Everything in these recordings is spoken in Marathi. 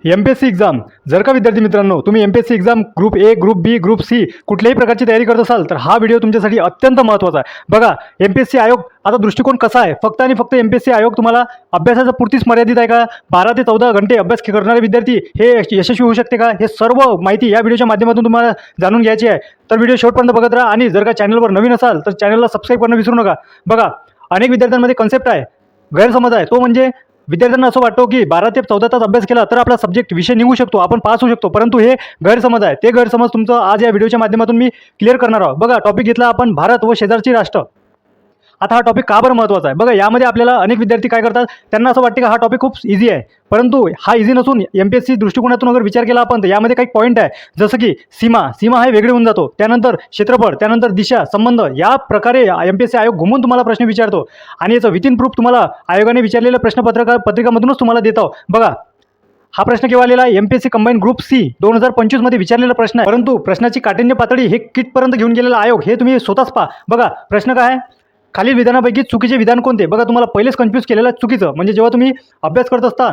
एमपीएससी एक्झाम जर का विद्यार्थी मित्रांनो तुम्ही MPSC exam group A, group B, group C कुठल्याही प्रकारची तयारी करत असाल तर हा व्हिडिओ तुमच्यासाठी अत्यंत महत्त्वाचा आहे. बघा एमपीएससी आयोग आता दृष्टिकोन कसा आहे, फक्त आणि फक्त एमपीएससी आयोग तुम्हाला अभ्यासाचा पुरतीच मर्यादित आहे का? 12 ते 14 घंटे अभ्यास करणारे विद्यार्थी हे यशस्वी होऊ शकते का? हे सर्व माहिती या व्हिडिओच्या माध्यमातून तुम्हाला जाणून घ्यायची आहे. तर व्हिडिओ शेवटपर्यंत बघत राहा आणि जर का चॅनलवर नवीन असाल तर चॅनलला सबस्क्राईब करणं विसरू नका. बघा अनेक विद्यार्थ्यांमध्ये कन्सेप्ट आहे, गैरसमज आहे, तो म्हणजे विद्यार्थ्यांना असं वाटतो की 12 ते 14 तास अभ्यास केला तर आपला सब्जेक्ट विषय निघू शकतो, आपण पास होऊ शकतो. परंतु हे गैरसमज आहे. ते गैरसमज तुमचं आज या व्हिडिओच्या माध्यमातून मी क्लिअर करणार आहोत. बघा टॉपिक घेतला आपण भारत व शेजारची राष्ट्र. आता हा टॉपिक का बरं महत्त्वाचा आहे? बघा यामध्ये आपल्याला अनेक विद्यार्थी काय करतात, त्यांना असं वाटतं की हा टॉपिक खूप इझी आहे, परंतु हा इझी नसून एमपीएससी दृष्टिकोनातून अगर विचार केला आपण तर यामध्ये काही पॉईंट आहे, जसं की सीमा हे वेगळे होऊन जातो, त्यानंतर क्षेत्रफळ, त्यानंतर दिशा, संबंध. या प्रकारे एमपीएससी आयोग घुमून तुम्हाला प्रश्न विचारतो आणि याचं विथ इन प्रूफ तुम्हाला आयोगाने विचारलेल्या पत्रिकामधूनच तुम्हाला देतो. बघा हा प्रश्न केव्हा आलेला आहे? एमपीएससी कंबाईन ग्रुप सी 2025 मध्ये विचारलेला प्रश्न आहे, परंतु प्रश्नाची काठिण्य पातळी हे किटपर्यंत घेऊन गेलेला आयोग हे तुम्ही स्वतःच पहा. बघा प्रश्न काय आहे, खालील विधानापैकी चुकीचे विधान कोणते? बघा तुम्हाला पहिलेच कन्फ्यूज केलेलं चुकीचं, म्हणजे जेव्हा तुम्ही अभ्यास करत असता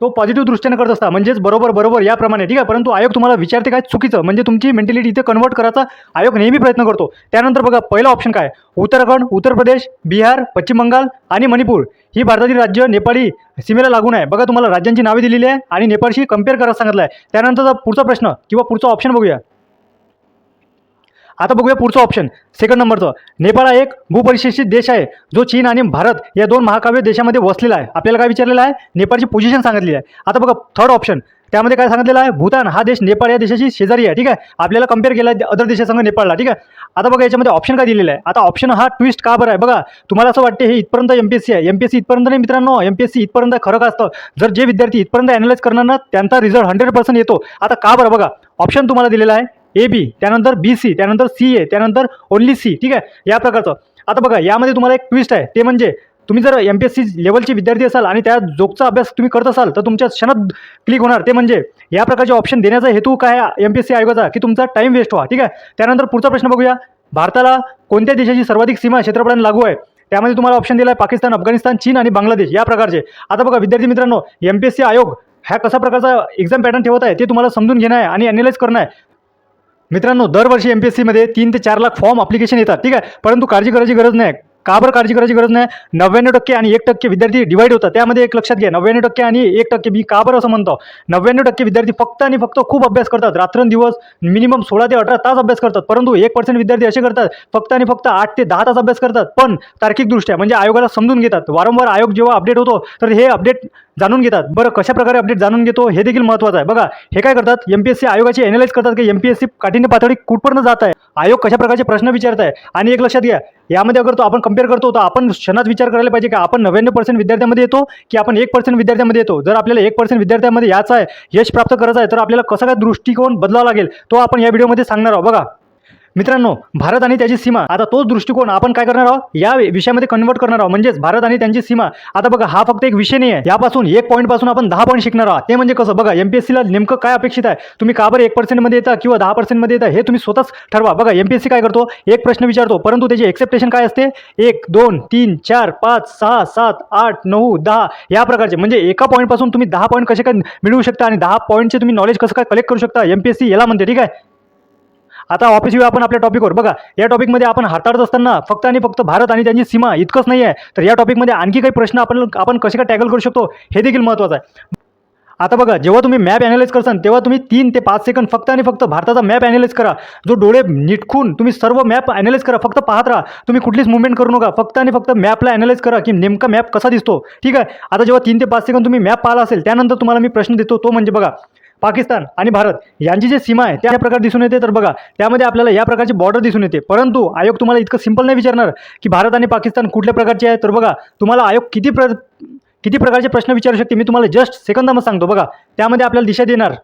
तो पॉझिटिव्ह दृष्टीने करत असता, म्हणजेच बरोबर याप्रमाणे, ठीक आहे. परंतु आयोग तुम्हाला विचारते काय चुकीचं, म्हणजे तुमची मेंटॅलिटी इथे कन्वर्ट करायचा आयोग नेहमी प्रयत्न करतो. त्यानंतर बघा पहिला ऑप्शन काय, उत्तराखंड, उत्तर प्रदेश, बिहार, पश्चिम बंगाल आणि मणिपूर ही भारतातील राज्य नेपाळी सीमेला लागून आहे. बघा तुम्हाला राज्यांची नावे दिलेली आहे आणि नेपाळशी कम्पेअर करायला सांगितलं आहे. त्यानंतरचा पुढचा प्रश्न किंवा पुढचा ऑप्शन बघूया. आता बघूया पुढचं ऑप्शन सेकंड नंबरचं. नेपाळ हा एक भूपरिशिष्टित देश आहे जो चीन आणि भारत या दोन महाकाव्य देशामध्ये वसलेला आहे. आपल्याला काय विचारलेलं आहे? नेपाळची पोझिशन सांगितली आहे. आता बघा थर्ड ऑप्शन, त्यामध्ये काय सांगितलेलं आहे? भूतान हा देश नेपाळ या देशाची शेजारी आहे, ठीक आहे. आपल्याला कम्पेअर केला आहे अदर देशासंग नेपाळला, ठीक आहे. आता बघा याच्यामध्ये ऑप्शन काय दिलेलं आहे? आता ऑप्शन हा ट्विस्ट का बरं आहे? बघा तुम्हाला असं वाटते हे इथपर्यंत एमपीएससी आहे, एमपीएससी इथपर्यंत नाही मित्रांनो, एमपीएससी इथपर्यंत खरं का असतं? जर जे विद्यार्थी इथपर्यंत अॅनालाइज करणार ना त्यांचा रिझल्ट 100% येतो. आता का बरं? बघा ऑप्शन तुम्हाला दिलेला आहे ए बी, त्यानंतर बी सी, त्यानंतर सी ए, त्यानंतर ओनली सी, ठीक आहे, या प्रकारचं. आता बघा यामध्ये तुम्हाला एक ट्विस्ट आहे, ते म्हणजे तुम्ही जर एमपीएससी लेवलचे विद्यार्थी असाल आणि त्या जोगचा अभ्यास तुम्ही करत असाल तर तुमच्या क्षणात क्लिक होणार. ते म्हणजे या प्रकारचे ऑप्शन देण्याचा हेतू काय आहे एमपीएससी आयोगाचा, की तुमचा टाइम वेस्ट व्हा, ठीक आहे. त्यानंतर पुढचा प्रश्न बघूया, भारताला कोणत्या देशाची सर्वाधिक सीमा क्षेत्रफळाने लागू आहे? त्यामध्ये तुम्हाला ऑप्शन दिला आहे पाकिस्तान, अफगाणिस्तान, चीन आणि बांगलादेश या प्रकारचे. आता बघा विद्यार्थी मित्रांनो, एमपीएससी आयोग ह्या कशा प्रकारचा एक्झाम पॅटर्न ठेवत आहे ते तुम्हाला समजून घेणं आहे आणि अॅनालाइज करणं आहे. मित्रांनो दरवर्षी एमपीएससीमध्ये 3 ते 4 लाख फॉर्म अप्लिकेशन येतात, ठीक आहे. परंतु काळजी करायची गरज नाही. का बरं काळजी करायची गरज नाही? 99% आणि 1% विद्यार्थी डिवाइड होतात. त्यामध्ये एक लक्षात घ्या, 99% आणि 1%. मी का बरं असं म्हणतो? 99% विद्यार्थी फक्त आणि फक्त खूप अभ्यास करतात, रात्रंदिवस मिनिमम 16 ते 18 तास अभ्यास करतात. परंतु 1% विद्यार्थी असे करतात फक्त आणि फक्त 8 ते 10 तास अभ्यास करतात, पण तार्किकदृष्ट्या म्हणजे आयोगाला समजून घेतात. वारंवार आयोग जेव्हा अपडेट होतो तर हे अपडेट जाणून घेतात. बरं कशा प्रकारे अपडेट जाणून घेतो हे देखील महत्त्वाचं आहे. बघा हे काय करतात, एमपीएससी आयोगाची अॅनालाइज करतात की एमपीएससी काठिण्य पातळी कुठपर्यंत जात आहे, आयोग कशा प्रकारचे प्रश्न विचारत आहे. आणि एक लक्षात घ्या, यामध्ये अगर तो आपण कम्पेअर करतो तर आपण क्षणात विचार करायला पाहिजे की आपण 99% विद्यार्थ्यांमध्ये येतो की आपण 1% विद्यार्थ्यांमध्ये येतो. जर आपल्याला 1% विद्यार्थ्यांमध्ये याचं आहे यश प्राप्त करायचं आहे तर आपल्याला कसा काय दृष्टिकोन बदलावा लागेल तो आपण या व्हिडिओमध्ये सांगणार आहोत. बघा मित्रांनो भारत आणि त्याची सीमा, आता तोच दृष्टिकोन आपण काय करणार आहोत या विषयामध्ये कन्वर्ट करणार आहोत, म्हणजेच भारत आणि त्यांची सीमा. आता बघा हा फक्त एक विषय नाही आहे, यापासून 1 पॉईंटपासून आपण 10 पॉईंट शिकणार आहोत. ते म्हणजे कसं? बघा एमपीएससीला नेमकं काय अपेक्षित आहे, तुम्ही का बरं 1% मध्ये येता किंवा 10% मध्ये येता हे तुम्ही स्वतःच ठरवा. बघा एमपीएससी काय करतो, एक प्रश्न विचारतो परंतु त्याची एक्सेप्टेशन काय असते? 1 2 3 4 5 6 7 8 9 10 या प्रकारचे, म्हणजे एका पॉईंटपासून तुम्ही 10 पॉईंट कसे काय मिळवू शकता आणि 10 पॉईंटचे तुम्ही नॉलेज कसं काय कलेक्ट करू शकता, एमपीएससी याला म्हणते, ठीक आहे. आता ऑफिस येऊ आपण आपल्या टॉपिकवर. बघा या टॉपिकमध्ये आपण हाताळत असताना फक्त आणि फक्त भारत आणि त्यांची सीमा इतकंच नाही आहे, तर या टॉपिकमध्ये आणखी काही प्रश्न आपण कसे काय टॅकल करू शकतो हे देखील महत्त्वाचं आहे. आता बघा जेव्हा तुम्ही मॅप अॅनालाइज करसाल तेव्हा तुम्ही 3 ते 5 सेकंद फक्त आणि फक्त भारताचा मॅप अॅनालाइज करा. जो डोळे निटकून तुम्ही सर्व मॅप अॅनालाइज करा, फक्त पाहत राहा, तुम्ही कुठलीच मुवमेंट करू नका, फक्त आणि फक्त मॅपला अॅनालाइज करा की नेमका मॅप कसा दिसतो, ठीक आहे. आता जेव्हा 3 ते 5 सेकंद तुम्ही मॅप पाहिला असेल त्यानंतर तुम्हाला मी प्रश्न देतो, तो म्हणजे बघा पाकिस्तान आणि भारत यांची जी सीमा आहे त्या प्रकारे दिसून येते. तर बघा त्यामध्ये आपल्याला या प्रकारची बॉर्डर दिसून येते, परंतु आयोग तुम्हाला इतकं सिंपल नाही विचारणार की भारत आणि पाकिस्तान कुठल्या प्रकारचे आहे. तर बघा तुम्हाला आयोग किती प्रकारचे प्रश्न विचारू शकते मी तुम्हाला जस्ट सेकंदामध्ये सांगतो. बघा त्यामध्ये आपल्याला दिशा देणार.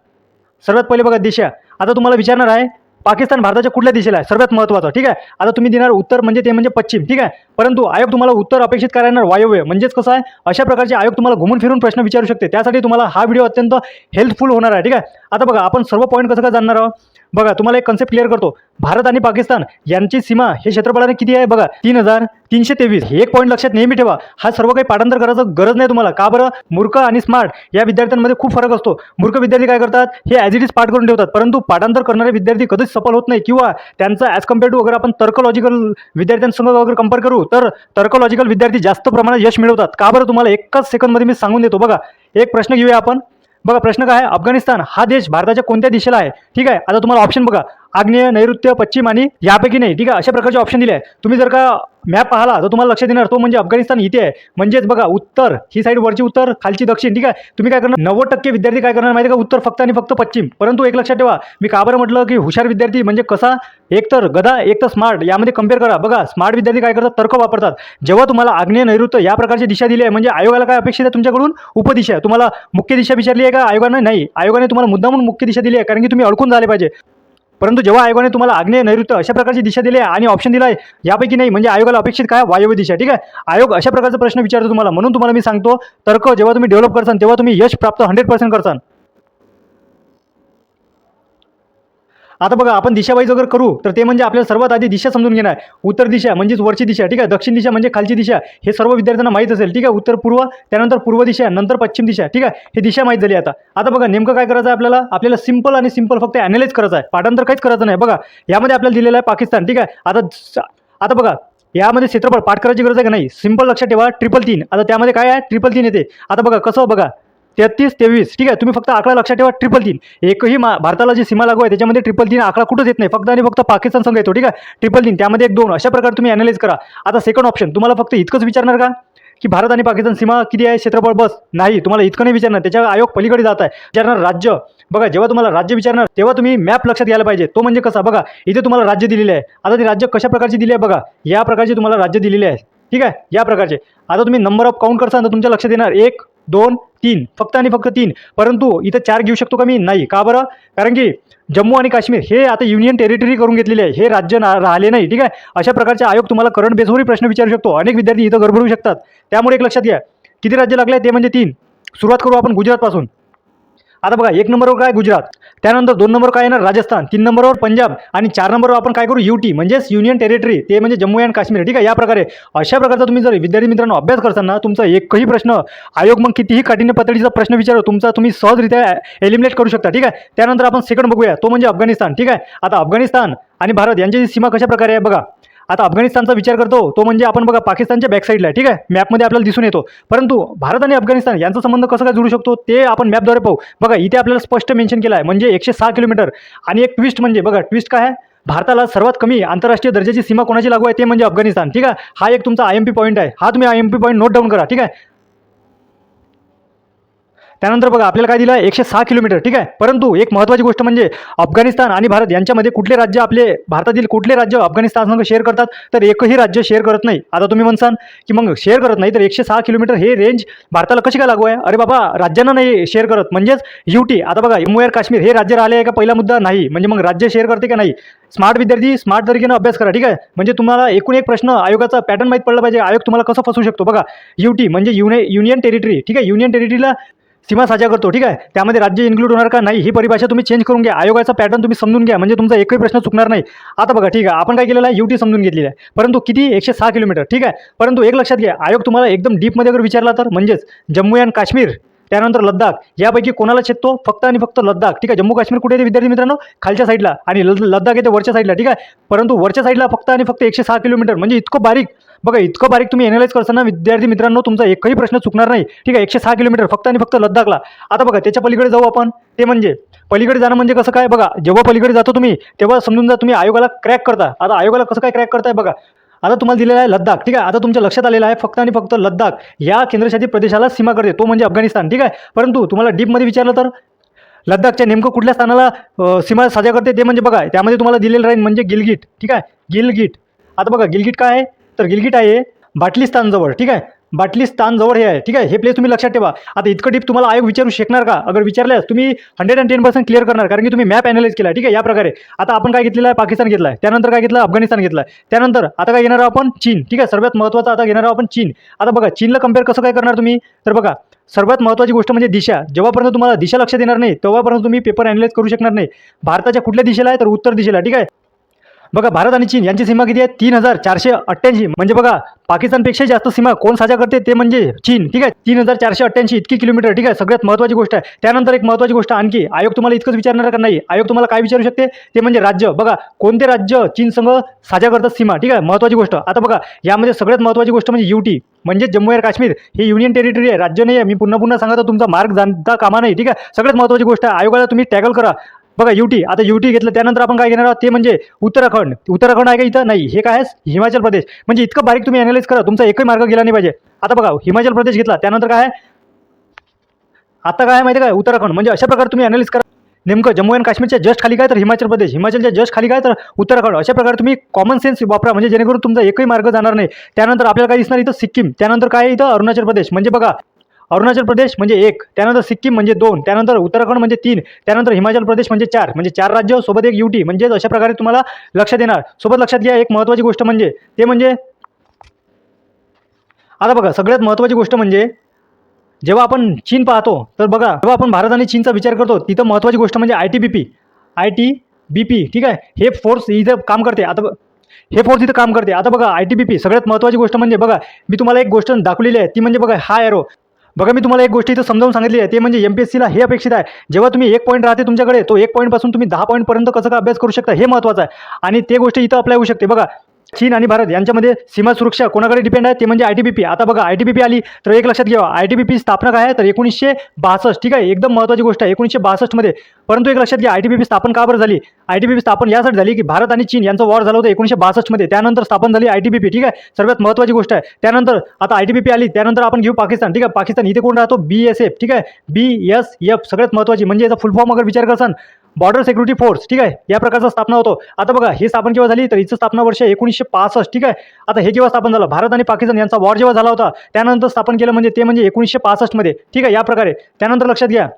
सर्वात पहिले बघा दिशा, आता तुम्हाला विचारणार आहे पाकिस्तान भारताच्या कुठल्या दिशेला आहे, सर्वात महत्त्वाचं, ठीक आहे. आता तुम्ही देणार उत्तर म्हणजे ते म्हणजे पश्चिम, ठीक आहे. परंतु आयोग तुम्हाला उत्तर अपेक्षित करणार वायव्य, म्हणजेच कसं आहे अशा प्रकारचे आयोग तुम्हाला घुमून फिरून प्रश्न विचारू शकते. त्यासाठी तुम्हाला हा व्हिडिओ अत्यंत हेल्पफुल होणार आहे, ठीक आहे. आता बघा आपण सर्व पॉईंट कसं काय जाणणार आहोत. बघा तुम्हाला एक कन्सेप्ट क्लिअर करतो. भारत आणि पाकिस्तान यांची सीमा हे क्षेत्रफळाने किती आहे बघा, 3,323. हे एक पॉईंट लक्षात नेहमी ठेवा. हा सर्व काही पाठांतर करायचं गरज नाही तुम्हाला. का बरं? मूर्ख आणि स्मार्ट या विद्यार्थ्यांमध्ये खूप फरक असतो. मूर्ख विद्यार्थी काय करतात, हे ॲज इट इज पाठ करून ठेवतात, परंतु पाठांतर करणारे विद्यार्थी कधीच सफल होत नाही. किंवा त्यांचा ॲज कम्पेअर टू अगर आपण तर्कलॉजिकल विद्यार्थ्यांसंग अगर कंपेअर करू तर तर्कलॉजिकल विद्यार्थी जास्त प्रमाणात यश मिळवतात. का बरं? तुम्हाला एकच सेकंदमध्ये मी सांगून देतो. बघा एक प्रश्न घेऊया आपण. बघा प्रश्न काय आहे, अफगाणिस्तान हा देश भारताच्या कोणत्या दिशेला आहे? ठीक आहे, आता तुम्हाला ऑप्शन बघा, आग्नेय, नैऋत्य, पश्चिम आणि यापैकी नाही. ठीक आहे, अशा प्रकारचे ऑप्शन दिले आहे. तुम्ही जर का मॅप पाहिला तर तुम्हाला लक्षात येणार तो म्हणजे अफगाणिस्तान इथे आहे. म्हणजेच बघा उत्तर ही साईड वरची उत्तर, खालची दक्षिण. ठीक आहे, तुम्ही काय करणार, 90% विद्यार्थी काय करणार माहिती आहे का, उत्तर फक्त आणि फक्त पश्चिम. परंतु एक लक्षात ठेवा, मी का बरं म्हटलं की हुशार विद्यार्थी म्हणजे कसा, एक तर गधा एक तर स्मार्ट, यामध्ये कम्पेअर करा. बघा स्मार्ट विद्यार्थी काय करतात, तर्क वापरतात. जेव्हा तुम्हाला आग्नेय, नैऋत्य या प्रकारची दिशा दिली आहे म्हणजे आयोगाला काय अपेक्षित आहे तुमच्याकडून, उपदिशा. तुम्हाला मुख्य दिशा विचारली आहे का आयोगाने? नाही, आयोगाने तुम्हाला मुद्दामून मुख्य दिशा दिली आहे कारण की तुम्ही अडकून झाले पाहिजे. परंतु जेव्हा आयोगाने तुम्हाला आग्नेय, नैऋत्य अशा प्रकारची दिशा दिली आहे आणि ऑप्शन दिला आहे यापैकी नाही म्हणजे आयोगाला अपेक्षित काय, वायव्य दिशा. ठीक आहे, आयोग अशा प्रकारचा प्रश्न विचारतो तुम्हाला. म्हणून तुम्हाला मी सांगतो, तर्क जेव्हा तुम्ही डेव्हलप करसान तेव्हा तुम्ही यश प्राप्त 100% करसान. आता बघा आपण दिशावाईज अगर करू तर ते म्हणजे आपल्याला सर्वात आधी दिशा समजून घेणार. उत्तर दिशा म्हणजेच वरची दिशा. ठीक आहे, दक्षिण दिशा म्हणजे खालची दिशा. हे सर्व विद्यार्थ्यांना माहीत असेल. ठीक आहे, उत्तर पूर्व, त्यानंतर पूर्व दिशा, नंतर पश्चिम दिशा. ठीक आहे, हे दिशा माहीत झाली. आता बघा नेमकं काय करायचं आहे आपल्याला सिंपल आणि सिंपल फक्त ॲनालाइज करायचं आहे, पाठांतर काहीच करायचं नाही. बघा यामध्ये आपल्याला दिलेलं आहे पाकिस्तान. ठीक आहे, आता बघा यामध्ये क्षेत्रफळ पाठ करायची गरज आहे का नाही, सिंपल लक्षात ठेवा 333. आता त्यामध्ये काय आहे, 333 येते. आता बघा कसं, बघा 33, 23. ठीक आहे, तुम्ही फक्त आकडा लक्षात ठेवा 333. एकही भारताला जी सीमा लागू आहे त्याच्यामध्ये 333 आकडा कुठंच येत नाही, फक्त आणि फक्त पाकिस्तान संघ येतो. ठीक आहे, 333 त्यामध्ये 1 2 अशा प्रकारे तुम्ही ॲनालाइज करा. आता सेकंड ऑप्शन तुम्हाला फक्त इतकंच विचारणार का की भारत आणि पाकिस्तान सीमा किती आहे क्षेत्रफळ, बस? नाही, तुम्हाला इतकं नाही विचारणार. त्याच्या आयोग पलीकडे जात आहे, विचारणार राज्य. बघा जेव्हा तुम्हाला राज्य विचारणार तेव्हा तुम्ही मॅप लक्षात घ्यायला पाहिजे. तो म्हणजे कसा, बघा इथे तुम्हाला राज्य दिलेले आहे. आता ती राज्य कशा प्रकारची दिली आहे बघा, या प्रकारची तुम्हाला राज्य दिलेली आहे. ठीक आहे, या प्रकारचे. आता तुम्ही नंबर ऑफ काउंट करता तर तुमच्या लक्षात येणार 1 2 3, फक्त आणि फक्त 3. परंतु इथं 4 घेऊ शकतो का मी? नाही. का बरं? कारण की जम्मू आणि काश्मीर हे आता युनियन टेरिटरी करून घेतलेले आहे, हे राज्य राहिले नाही. ठीक आहे, अशा प्रकारचे आयोग तुम्हाला करंट बेसवरही प्रश्न विचारू शकतो. अनेक विद्यार्थी इथं गडबडू शकतात. त्यामुळे एक लक्षात घ्या, किती राज्य लागले ते म्हणजे 3. सुरुवात करू आपण गुजरातपासून. आता बघा 1 नंबरवर काय, गुजरात. त्यानंतर 2 नंबर काय येणार, राजस्थान. 3 नंबरवर पंजाब आणि 4 नंबरवर आपण काय करू, UT म्हणजेच युनियन टेरिटरी, ते म्हणजे जम्मू आणि काश्मीर. ठीक आहे, या प्रकारे अशा प्रकारचा तुम्ही जर विद्यार्थी मित्रांनो अभ्यास करताना तुमचा एकही प्रश्न आयोग मग कितीही काठीण्य पातळीचा प्रश्न विचारू तुमचा तुम्ही सहजरित्या एलिमिनेट करू शकता. ठीक आहे, त्यानंतर आपण सेकंड बघूया, तो म्हणजे अफगाणिस्तान. ठीक आहे, आता अफगाणिस्तान आणि भारत यांची सीमा कशा प्रकारे आहे बघा. आता अफगाणिस्तानचा विचार करतो तो म्हणजे आपण बघा पाकिस्तानच्या बॅकसाईडला आहे. ठीक आहे, मॅपमध्ये आपल्याला दिसून येतो. परंतु भारत आणि अफगाणिस्तान यांचा संबंध कसं काय जोडू शकतो ते आपण मॅपद्वारे पाहू. बघा इथे आपल्याला स्पष्ट मेन्शन केलं आहे म्हणजे 106 किलोमीटर. आणि एक ट्विस्ट म्हणजे बघा, ट्विस्ट काय आहे, भारताला सर्वात कमी आंतरराष्ट्रीय दर्जाची सीमा कोणाची लागू आहे ते म्हणजे अफगाणिस्तान. ठीक आहे, हा एक तुमचा IMP पॉईंट आहे. हा तुम्ही IMP पॉईंट नोट डाऊन करा. ठीक आहे, त्यानंतर बघा आपल्याला काय दिलं आहे, 106 किलोमीटर. ठीक आहे, परंतु एक महत्त्वाची गोष्ट म्हणजे अफगाणिस्तान आणि भारत यांच्यामध्ये कुठले राज्य, आपले भारतातील कुठले राज्य अफगाणिस्तानसंग शेअर करतात, तर एकही राज्य शेअर करत नाही. आता तुम्ही म्हणसान की मग शेअर करत नाही तर 106 किलोमीटर हे रेंज भारताला कशी काय लागू आहे? अरे बाबा राज्यांना नाही शेअर करत, म्हणजेच UT. आता बघा जम्मू आणि काश्मीर हे राज्य राहिले आहे का, पहिला मुद्दा नाही. म्हणजे मग राज्य शेअर करते का नाही? स्मार्ट विद्यार्थी स्मार्ट तरीकेनं अभ्यास करा. ठीक आहे, म्हणजे तुम्हाला एकूण एक प्रश्न आयोगाचा पॅटर्न माहीत पडला पाहिजे, आयोग तुम्हाला कसं फसवू शकतो. बघा UT म्हणजे युनियन टेरिटरी. ठीक आहे, युनियन टेरिटरीला सीमा साझा करतो. ठीक आहे, त्यामध्ये राज्य इन्क्लूड होणार का नाही ही परिभाषा तुम्ही चेंज करून घ्या. आयोगाचा पॅटर्न तुम्ही समजून घ्या म्हणजे तुमचा एकही प्रश्न चुकणार नाही. आता बघा ठीक आहे, आपण काय केलेलं आहे, UT समजून घेतलेलं आहे. परंतु किती, 106 किलोमीटर. ठीक आहे, परंतु एक लक्षात घ्या, आयोग तुम्हाला एकदम डीपमध्ये अगर विचारला तर म्हणजेच जम्मू आणि काश्मीर त्यानंतर लद्दाख यापैकी कोणाला छेदतो, फक्त आणि फक्त लद्दाख. ठीक आहे, जम्मू काश्मीर कुठे येते विद्यार्थी मित्रांनो, खालच्या साईडला, आणि लद्दाख येते वरच्या साईडला. ठीक आहे, परंतु वरच्या साईडला फक्त आणि फक्त 106 किलोमीटर म्हणजे इतकं बारीक. बघा इतकं बारीक तुम्ही एनालाइज करताना विद्यार्थी मित्रांनो तुमचा एकही प्रश्न चुकणार नाही. ठीक आहे, 106 किलोमीटर फक्त आणि फक्त लद्दाखला. आता बघा त्याच्या पलीकडे जाऊ आपण, ते म्हणजे पलीकडे जाणं म्हणजे कसं काय बघा, जेव्हा पलीकडे जातो तुम्ही तेव्हा समजून जा तुम्ही आयोगाला क्रॅक करता. आता आयोगाला कसं काय क्रॅक करताय बघा, आता तुम्हाला दिलेला आहे लद्दाख. ठीक आहे, आता तुमच्या लक्षात आलेलं आहे फक्त आणि फक्त लद्दाख या केंद्रशासित प्रदेशाला सीमा करते, तो म्हणजे अफगाणिस्तान. ठीक आहे, परंतु तुम्हाला डीपमध्ये विचारलं तर लद्दाखच्या नेमकं कुठल्या स्थानाला सीमा साझा करते ते म्हणजे बघा त्यामध्ये तुम्हाला दिलेलं राहील म्हणजे गिलगिट. ठीक आहे, गिलगिट. आता बघा गिलगिट काय आहे, तर गिलगिट आहे बाटलिस्तानजवळ. ठीक आहे, बाटलीस्तान जवळ हे आहे, ठीक आहे. हे प्लेस तुम्ही लक्षात ठेवा. आता इतकं डीप तुम्हाला आयोग विचारू शकणार का? अगर विचारल्यास तुम्ही 110% क्लिअर करणार, कारण की तुम्ही मॅप अॅनालाइज केला, ठीक आहे. या प्रकारे आता आपण काय घेतलेलं आहे, पाकिस्तान घेतला आहे, त्यानंतर काय घेतलं, अफगाणिस्तान घेतलं आहे, त्यानंतर आता काय घेणार आहोत आपण, चीन, ठीक आहे. सर्वात महत्त्वाचं आता घेणार आहोत आपण चीन. आता बघा चीनला कम्पेअर कसं काय करणार तुम्ही, तर बघा सर्वात महत्त्वाची गोष्ट म्हणजे दिशा. जेव्हापर्यंत तुम्हाला दिशा लक्षात येणार नाही तेव्हापर्यंत तुम्ही पेपर अॅनालाइज करू शकणार नाही. भारताच्या कुठल्या दिशेला आहे, तर उत्तर दिशेला, ठीक आहे. बघा भारत आणि चीन यांची सीमा किती आहे, 3488. म्हणजे बघा पाकिस्तानपेक्षा जास्त सीमा कोण साझा करते, ते म्हणजे चीन, ठीक आहे. 3488 इतकी किलोमीटर, ठीक आहे. सगळ्यात महत्त्वाची गोष्ट आहे. त्यानंतर एक महत्त्वाची गोष्ट आणखी, आयोग तुम्हाला इतकंच विचारणार का नाही, आयोग तुम्हाला काय विचारू शकते, ते म्हणजे राज्य. बघा कोणते राज्य चीन संघ साझा करतात सीमा, ठीक आहे. महत्त्वाची गोष्ट. आता बघा यामध्ये सगळ्यात महत्त्वाची गोष्ट म्हणजे यूटी, म्हणजे जम्मू आणि काश्मीर हे युनियन टेरिटरी आहे, राज्य नाही आहे. मी पुन्हा पुन्हा सांगतो, तुमचा मार्ग जाणता कामा नाही, ठीक आहे. सगळ्यात महत्त्वाची गोष्ट आहे, आयोगाला तुम्ही टॅगल करा. बघा यूटी, आता यूटी घेतलं त्यानंतर आपण काय घेणार आहोत, ते म्हणजे उत्तराखंड. उत्तराखंड आहे का इथं, नाही, हे काय आहे हिमाचल प्रदेश. म्हणजे इतकं बारीक तुम्ही अॅनालाइज करा, तुमचा एकही मार्ग गेला नाही पाहिजे. आता बघा हिमाचल प्रदेश घेतला त्यानंतर काय आहे, आता काय आहे माहिती आहे काय, उत्तराखंड. म्हणजे अशा प्रकारे तुम्ही अॅनालाइज करा. नेमकं जम्मू आणि काश्मीरच्या जस्ट खाली काय, तर हिमाचल प्रदेश, हिमाचलच्या जस्ट खाली काय, तर उत्तराखंड. अशा प्रकारे तुम्ही कॉमन सेन्स वापरा, म्हणजे जेणेकरून तुमचा एकही मार्ग जाणार नाही. त्यानंतर आपल्याला काय दिसणार इथं, सिक्कीम. त्यानंतर काय आहे इथं, अरुणाचल प्रदेश. म्हणजे बघा अरुणाचल प्रदेश म्हणजे 1, त्यानंतर सिक्कीम म्हणजे 2, त्यानंतर उत्तराखंड म्हणजे 3, त्यानंतर हिमाचल प्रदेश म्हणजे 4. म्हणजे 4 राज्य सोबत एक यूटी. म्हणजे अशा प्रकारे तुम्हाला लक्षात येणार. सोबत लक्षात घ्या एक महत्त्वाची गोष्ट म्हणजे, ते म्हणजे आता बघा सगळ्यात महत्त्वाची गोष्ट म्हणजे जेव्हा आपण चीन पाहतो, तर बघा जेव्हा आपण भारत आणि चीनचा विचार करतो, तिथं महत्त्वाची गोष्ट म्हणजे ITBP, ठीक आहे. हे फोर्स इथं काम करते. आता हे फोर्स इथं काम करते. आता बघा ITBP सगळ्यात महत्त्वाची गोष्ट म्हणजे बघा मी तुम्हाला एक गोष्ट दाखवलेली आहे, ती म्हणजे बघा हा एरो. बघा मी तुम्हाला एक गोष्ट इथं समजावून सांगितली आहे, ते म्हणजे MPSCला हे अपेक्षित आहे, जेव्हा तुम्ही 1 पॉईंट राहते तुमच्याकडे, तो 1 पॉईंटपासून तुम्ही 10 पॉईंटपर्यंत कसं काय अभ्यास करू शकता, हे महत्त्वाचं आहे. आणि ते गोष्ट इथं अप्लाय होऊ शकते. बघा चीन आणि भारत यांच्यामध्ये सीमा सुरक्षा कोणाकडे डिपेंड आहे, ते म्हणजे ITBP. आता बघा ITBP आली तर एक लक्षात घ्या, ITBP स्थापना काय आहे, तर 1962, ठीक आहे. एकदम महत्त्वाची गोष्ट आहे 1962 मध्ये. परंतु एक लक्षात घ्या ITBP स्थापन का बरं झाली, ITBP स्थापन यासाठी झाली की भारत आणि चीन यांचं वॉर झालं होतं 1962 मध्ये, त्यानंतर स्थापन झाली ITBP, ठीक आहे. सर्वात महत्त्वाची गोष्ट आहे. त्यानंतर आता ITBP आली, त्यानंतर आपण घेऊ पाकिस्तान, ठीक आहे. पाकिस्तान इथे कोण राहतो, BSF, ठीक आहे. BSF सगळ्यात महत्त्वाची, म्हणजे याचा फुल फॉर्म अगर विचार करसान, बॉर्डर सिक्युरिटी फोर्स, ठीक आहे. या प्रकारचा स्थापना होतो. आता बघा ही स्थापन केव्हा झाली, तर हिचं स्थापना वर्ष 1965, ठीक आहे. आता हे जेव्हा स्थापन झालं, भारत आणि पाकिस्तान यांचा वॉर जेव्हा झाला होता, त्यानंतर स्थापन केलं म्हणजे ते म्हणजे 1965 मध्ये, ठीक आहे. या प्रकारे त्यानंतर लक्षात घ्या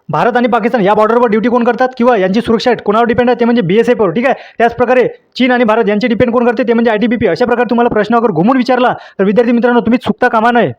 भारत आणि पाकिस्तान या बॉर्डरवर ड्युटी कोण करतात किंवा यांची सुरक्षा कोणावर डिपेंड आहे, ते म्हणजे BSF वर, ठीक आहे. त्याचप्रकारे चीन आणि भारत यांचे डिपेंड कोण करते, ते म्हणजे ITBP. अशा प्रकारे तुम्हाला प्रश्न अगर घुमून विचारला तर विद्यार्थी मित्रांनो तुम्ही चुकता कामा नये.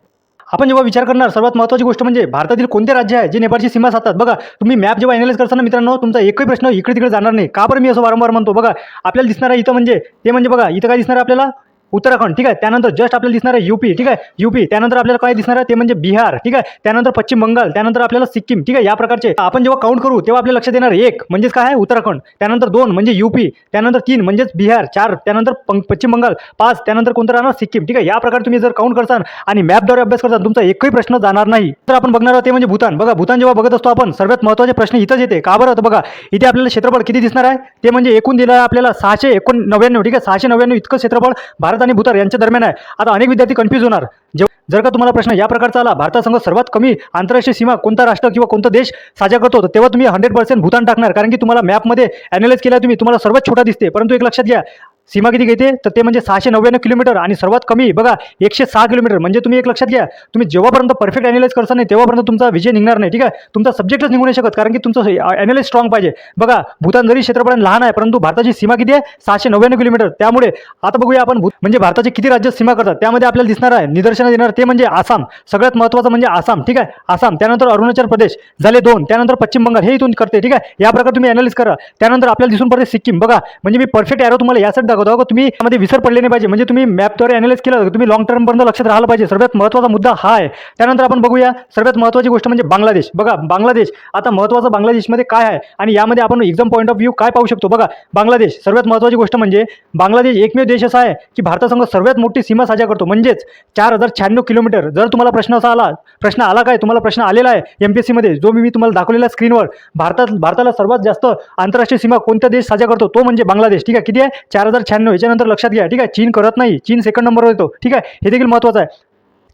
आपण जेव्हा विचार करणार, सर्वात महत्त्वाची गोष्ट म्हणजे भारतातील कोणते राज्य आहे जे नेपाळची सीमा साधतात. बघा तुम्ही मॅप जेव्हा अॅनालाइज करताना मित्रांनो, तुमचा एकही प्रश्न इकडे तिकडे जाणार नाही. का बरं मी असं वारंवार म्हणतो, बघा आपल्याला दिसणार आहे इथं म्हणजे ते म्हणजे बघा इथं काय दिसणार आहे आपल्याला, उत्तराखंड, ठीक आहे. त्यानंतर जस्ट आपल्याला दिसणार आहे UP, ठीक आहे. UP त्यानंतर आपल्याला काय दिसणार आहे, ते म्हणजे बिहार, ठीक आहे. त्यानंतर पश्चिम बंगाल, त्यानंतर आपल्याला सिक्कीम, ठीक आहे. या प्रकारचे आपण जेव्हा काउंट करू तेव्हा आपल्याला लक्षात येणार 1 म्हणजेच काय आहे, उत्तराखंड, त्यानंतर 2 म्हणजे UP, त्यानंतर 3 म्हणजेच बिहार, 4 त्यानंतर पश्चिम बंगाल, 5 त्यानंतर कोणतं राहणार, सिक्कीम, ठीक आहे. या प्रकारे तुम्ही जर काउंट करताल आणि मॅपद्वारे अभ्यास करताल, तुमचा एकही प्रश्न जाणार नाही. तर आपण बघणार आहोत ते म्हणजे भूतान. बघा भूतान जेव्हा बघत असतो आपण, सर्वात महत्त्वाचे प्रश्न इथंच येते. का बरं, बघा इथे आपल्याला क्षेत्रफळ किती दिसणार आहे, ते म्हणजे एकूण दिलं आहे आपल्याला 699, ठीक आहे. 699 इतकं क्षेत्रफळ भारत आणि भूतान यांच्या दरम्यान आहे. आता अनेक विद्यार्थी कन्फ्यूज होणार, जर का तुम्हाला प्रश्न या प्रकारचा आला, भारतासंग सर्वात कमी आंतरराष्ट्रीय सीमा कोणता राष्ट्र किंवा कोणता देश साझा करतो, तेव्हा तुम्ही 100% भूतान टाकणार, कारण की तुम्हाला मॅपमध्ये अॅनालाइज केला तुम्हाला सर्वात छोटा दिसते. परंतु एक लक्षात घ्या सीमा किती घेते, तर ते म्हणजे 699 किलोमीटर आणि सर्वात कमी बघा 106 किलोमीटर. म्हणजे तुम्ही एक लक्षात घ्या, तुम्ही जेव्हापर्यंत परफेक्ट अॅनालाइज करता नाही तेव्हापर्यंत तुमचा विजय निघणार नाही, ठीक आहे. तुमचा सब्जेक्टच निघू नाही शकत, कारण की तुमचं अॅनालाइज स्ट्रॉंग पाहिजे. बघा भूतान जरी क्षेत्रफळाने लहान आहे, परंतु भारताची सीमा किती आहे, 699 किलोमीटर. त्यामुळे आता बघूया आपण म्हणजे भारताचे किती राज्य सीमा करतात. त्यामध्ये आपल्याला दिसणार आहे निदर्शनात येणार ते म्हणजे आसाम, सगळ्यात महत्त्वाचं म्हणजे आसाम, ठीक आहे. आसाम त्यानंतर अरुणाचल प्रदेश झाले 2, त्यानंतर पश्चिम बंगाल हे इथून करते, ठीक आहे. या प्रकारे तुम्ही अॅनालाइज करा. त्यानंतर आपल्याला दिसून पडते सिक्कीम. बघा म्हणजे मी परफेक्ट एरो तुम्हाला यासाठी दाखवतो, तुम्ही यामध्ये विसर पडले नाही पाहिजे. म्हणजे तुम्ही मॅपद्वारे अॅनालाइज केलं, तुम्ही लॉंग टर्म पर्यंत लक्षात राहिलं पाहिजे. सर्वात महत्त्वाचा मुद्दा हा आहे. त्यानंतर आपण बघूया सर्वात महत्त्वाची गोष्ट म्हणजे बांगलादेश. बघा बांगलादेश, आता महत्त्वाचं बांगलादेशमध्ये काय आहे आणि यामध्ये आपण एक्झाम पॉईंट ऑफ व्ह्यू काय पाहू शकतो. बघा बांगलादेश सर्वात महत्त्वाची गोष्ट म्हणजे बांगलादेश एकमेव देश असा आहे की भारतासंग सर्वात मोठी सीमा साझा करतो, म्हणजेच 4096 किलोमीटर. जर तुम्हाला प्रश्न असा आला, प्रश्न आला काय, तुम्हाला प्रश्न आलेला आहे MPSC मध्ये, जो मी तुम्हाला दाखवलेला स्क्रीनवर, भारताला सर्वात जास्त आंतरराष्ट्रीय सीमा कोणता देश साझा करतो, तो म्हणजे बांगलादेश, ठीक आहे. किती आहे, 4096. याच्यानंतर लक्षात घ्या, ठीक आहे. चीन करत नाही, चीन सेकंड नंबरवर येतो, ठीक आहे. हे देखील महत्त्वाचं आहे.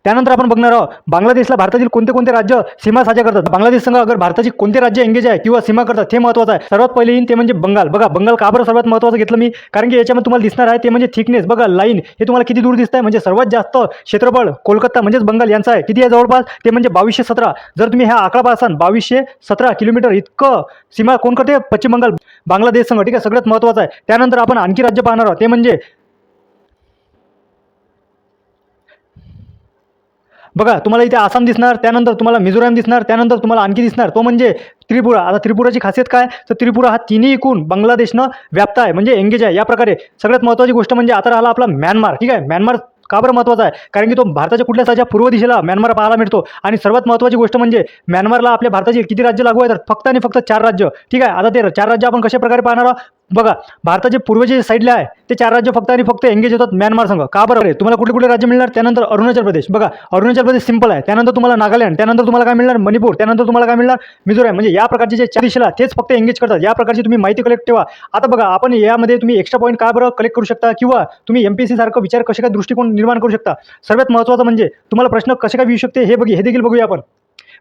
त्यानंतर आपण बघणार आहोत बांगलादेशला भारतातील कोणते कोणते राज्य सीमा साझा करतात. बांगलादेश संघ अगर भारताची कोणते राज्य एंगेज आहे किंवा सीमा करतात हे महत्त्वाचं आहे. सर्वात पहिले येईन ते म्हणजे बंगाल. बघा बंगाल का बरं सर्वात महत्त्वाचं घेतलं मी, कारण की याच्यामध्ये तुम्हाला दिसणार आहे ते म्हणजे थिकनेस. बघा लाईन हे तुम्हाला किती दूर दिसत आहे, म्हणजे सर्वात जास्त क्षेत्रफळ कोलकाता म्हणजेच बंगाल यांचं आहे. किती आहे जवळपास, ते म्हणजे 2217. जर तुम्ही हा आकडा पाहसान 2217 किलोमीटर इतकं सीमा कोण करते, पश्चिम बंगाल बांगलादेश संघ. ठीक आहे, सगळ्यात महत्त्वाचं आहे. त्यानंतर आपण आणखी राज्य पाहणार आहोत ते म्हणजे बघा तुम्हाला इथे आसाम दिसणार, त्यानंतर तुम्हाला मिझोराम दिसणार, त्यानंतर तुम्हाला आणखी दिसणार तो म्हणजे त्रिपुरा. आता त्रिपुराची खासियत काय, तर त्रिपुरा हा तिन्ही एकूण बांगलादेशनं व्याप्त आहे, म्हणजे एंगेज आहे. या प्रकारे सगळ्यात महत्त्वाची गोष्ट म्हणजे आता राहिला आपला म्यानमार. ठीक आहे, म्यानमार का बरं महत्त्वाचा आहे, कारण की तो भारताच्या कुठल्या साच्या पूर्व दिशेला म्यानमार पाहायला मिळतो. आणि सर्वात महत्त्वाची गोष्ट म्हणजे म्यानमारला आपल्या भारताचे किती राज्य लागू आहेत, फक्त आणि फक्त 4 राज्य. ठीक आहे, आता ते 4 राज्य आपण कशा प्रकारे पाहणार आहोत. बघा भारताचे पूर्वचे साईडला आहे ते 4 राज्य फक्त आणि फक्त एंगेज होतात म्यानमार संघ. का बरं, तुम्हाला कुठले कुठले राज्य मिळणार, त्यानंतर अरुणाचल प्रदेश. बघा अरुणाचल प्रदेश सिंपल आहे, त्यानंतर तुम्हाला नागालँड, त्यानंतर तुम्हाला काय मिळणार मणिपूर, त्यानंतर तुम्हाला काय मिळणार मिझोराम. म्हणजे या प्रकारचे जे 4 दिशेला तेच फक्त एंगेज करतात. या प्रकारची तुम्ही माहिती कलेक्ट ठेवा. आता बघा आपण यामध्ये तुम्ही एक्स्ट्रा पॉईंट का बरं कलेक्ट करू शकता, किंवा तुम्ही MPSC सारखं विचार कसे काय दृष्टिकोन निर्माण करू शकता. सर्वात महत्त्वाचं म्हणजे तुम्हाला प्रश्न कसे काय येऊ शकते हे देखील बघूया आपण.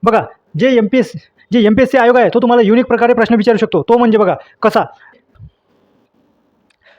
बघा जे MPSC आयोग आहे तो तुम्हाला युनिक प्रकारे प्रश्न विचारू शकतो. तो म्हणजे बघा कसा,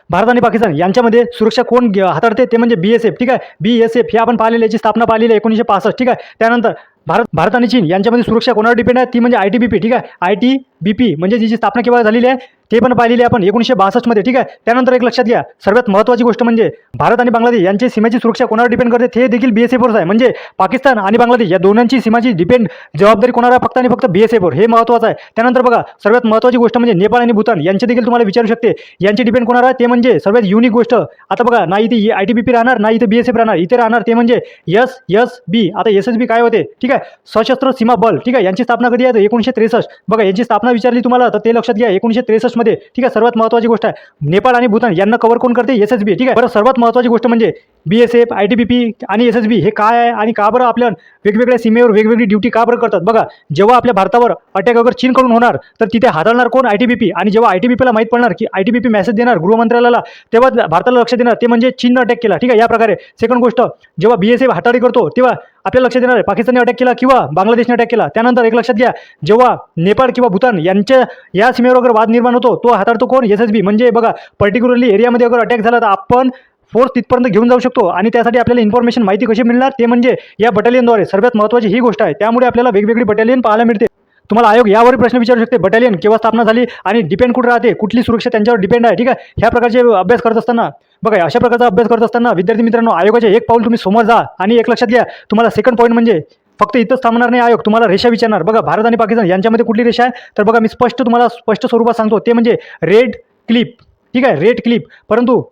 भारत आणि पाकिस्तान यांच्यामध्ये सुरक्षा कोण हाताळते, ते म्हणजे BSF. ठीक आहे, BSF ही आपण पाहिलेली, याची स्थापना पाहिलेली आहे 1965. ठीक आहे, त्यानंतर भारत आणि चीन यांच्यामध्ये सुरक्षा कोणावर डिपेंड आहे, ती म्हणजे ITBP. ठीक आहे, ITBP म्हणजे जी स्थापना केव्हा झालेली आहे ते पण पाहिलेली आहे आपण 1962 मध्ये. ठीक आहे, त्यानंतर एक लक्षात घ्या सर्वात महत्त्वाची गोष्ट म्हणजे भारत आणि बांगलादेश यांची सीमेची सुरक्षा कोणावर डिपेंड करते, ते देखील BSFवरच आहे. म्हणजे पाकिस्तान आणि बांगलादेश या दोनांची सीमाची जबाबदारी कोणावर आहे, फक्त आणि फक्त BSFवर. हे महत्त्वाचं आहे. त्यानंतर बघा सर्वात महत्त्वाची गोष्ट म्हणजे नेपाळ आणि भूतान यांचे देखील तुम्हाला विचारू शकते, यांची डिपेंड कोणावर आहे, ते म्हणजे सर्वात युनिक गोष्ट. आता बघा ना इथे ITBP राहणार, ना इथे BSF राहणार, इथे राहणार ते म्हणजे SSB. आता SSB काय होते, ठीक आहे, सशस्त्र सीमा बल. ठीक आहे, यांची स्थापना कधी आहे, 1963. बघा यांची स्थापना विचारली तुम्हाला तर ते लक्षात घ्या 1963 मध्ये. ठीक आहे, सर्वात महत्त्वाची गोष्ट आहे नेपाळ आणि भूतान यांना कव्हर कोण करते, SSB. ठीक आहे, बरं सर्वात महत्त्वाची गोष्ट म्हणजे BSF, ITBP आणि SSB हे काय आहे आणि का बरं आपल्या वेगवेगळ्या सीमेवर वेगवेगळी ड्युटी का बरं करतात. बघा जेव्हा आपल्या भारतावर अटॅक अगर चीनकडून होणार तर तिथे हाताळणार कोण, ITBP. आणि जेव्हा ITBPला माहीत पडणार की ITBP मेसेज देणार गृहमंत्रालयाला, तेव्हा भारताला लक्ष देणार ते म्हणजे चीननं अटॅक केला. ठीक आहे, या प्रकारे. सेकंड गोष्ट, जेव्हा BSF हाताळी करतो तेव्हा आपल्याला लक्षात येणार आहे पाकिस्तानने अटॅक केला किंवा बांगलादेशने अटॅक केला. त्यानंतर एक लक्षात घ्या, जेव्हा नेपाळ किंवा भूतान यांच्या या सीमेवर अगर वाद निर्माण होतो तो हाताळतो कोण, SSB. म्हणजे बघा पर्टिक्युलरली एरियामध्ये अगर अटॅक झाला तर आपण फोर्स तिथपर्यंत घेऊन जाऊ शकतो आणि त्यासाठी आपल्याला इन्फॉर्मेशन माहिती कशी मिळणार, ते म्हणजे या बटालियनद्वारे. सर्वात महत्त्वाची ही गोष्ट आहे, त्यामुळे आपल्याला वेगवेगळी बटालियन पाहायला मिळते. तुम्हाला आयोग यावर प्रश्न विचारू शकते, बटालियन केव्हा स्थापना झाली आणि डिपेंड कुठे राहते, कुठली सुरक्षा त्यांच्यावर डिपेंड आहे. ठीक आहे, ह्या प्रकारचे अभ्यास करत असताना बघा अशा प्रकारचा अभ्यास करत असताना विद्यार्थी मित्रांनो आयोगाचे एक पाऊल तुम्ही समोर जा. आणि एक लक्षात घ्या, तुम्हाला सेकंड पॉईंट म्हणजे फक्त इथंच थांबणार नाही आयोग, तुम्हाला रेषा विचारणार. बघा भारत आणि पाकिस्तान यांच्यामध्ये कुठली रेषा आहे, तर बघा मी तुम्हाला स्पष्ट स्वरूपात सांगतो, ते म्हणजे रेड क्लिप. ठीक आहे, रेड क्लिप. परंतु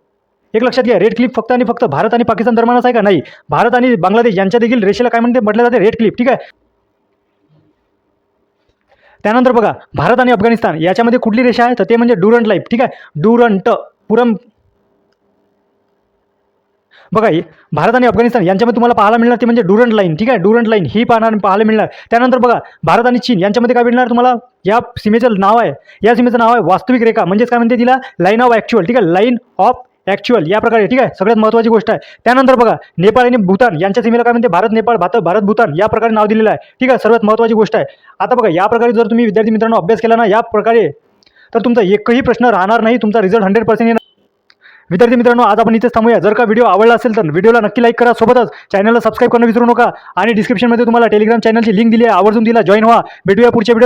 एक लक्षात घ्या, रेड क्लिप फक्त आणि फक्त भारत आणि पाकिस्तान दरम्यानच आहे का, नाही, भारत आणि बांगलादेश यांच्या देखील रेषेला काय म्हणते, म्हटलं जाते रेड क्लिप. ठीक आहे, त्यानंतर बघा भारत आणि अफगाणिस्तान याच्यामध्ये कुठली रेषा आहे, तर ते म्हणजे डुरंट लाईन. ठीक आहे, डुरंट पुरम. बघा भारत आणि अफगाणिस्तान यांच्यामध्ये तुम्हाला पाहायला मिळणार ते म्हणजे डुरंट लाईन. ठीक आहे, डुरंट लाईन ही पाहायला मिळणार. त्यानंतर बघा भारत आणि चीन यांच्यामध्ये काय मिळणार तुम्हाला, या सीमेचं नाव आहे, या सीमेचं नाव आहे वास्तविक रेखा. म्हणजेच काय म्हणते तिला, लाईन ऑफ ॲक्च्युअल. ठीक आहे, लाईन ऑफ ॲक्च्युअल या प्रकारे. ठीक आहे, सगळ्यात महत्त्वाची गोष्ट आहे. त्यानंतर बघा नेपाळ आणि भूतान यांच्या सीमेला काय म्हणते, भारत नेपाळ भारत भूतान या प्रकारे नाव दिलेलं आहे. ठीक आहे, सर्वात महत्त्वाची गोष्ट आहे. आता बघा या प्रकारे जर तुम्ही विद्यार्थी मित्रांनो अभ्यास केला ना या प्रकारे, तर तुमचा एकही प्रश्न राहणार नाही, तुमचा रिझल्ट 100% येणार. विद्यार्थी मित्रांनो आज आपण इथेच थांबूया. जर का व्हिडिओ आवडला असेल तर व्हिडिओला नक्की लाईक करा, सोबतच चॅनलला सबस्क्राईब करणं विसरू नका. आणि डिस्क्रिप्शनमध्ये तुम्हाला टेलिग्राम चॅनलची लिंक दिली आहे, आवर्जून तिला जॉईन व्हा. भेटूया पुढच्या व्हिडिओ.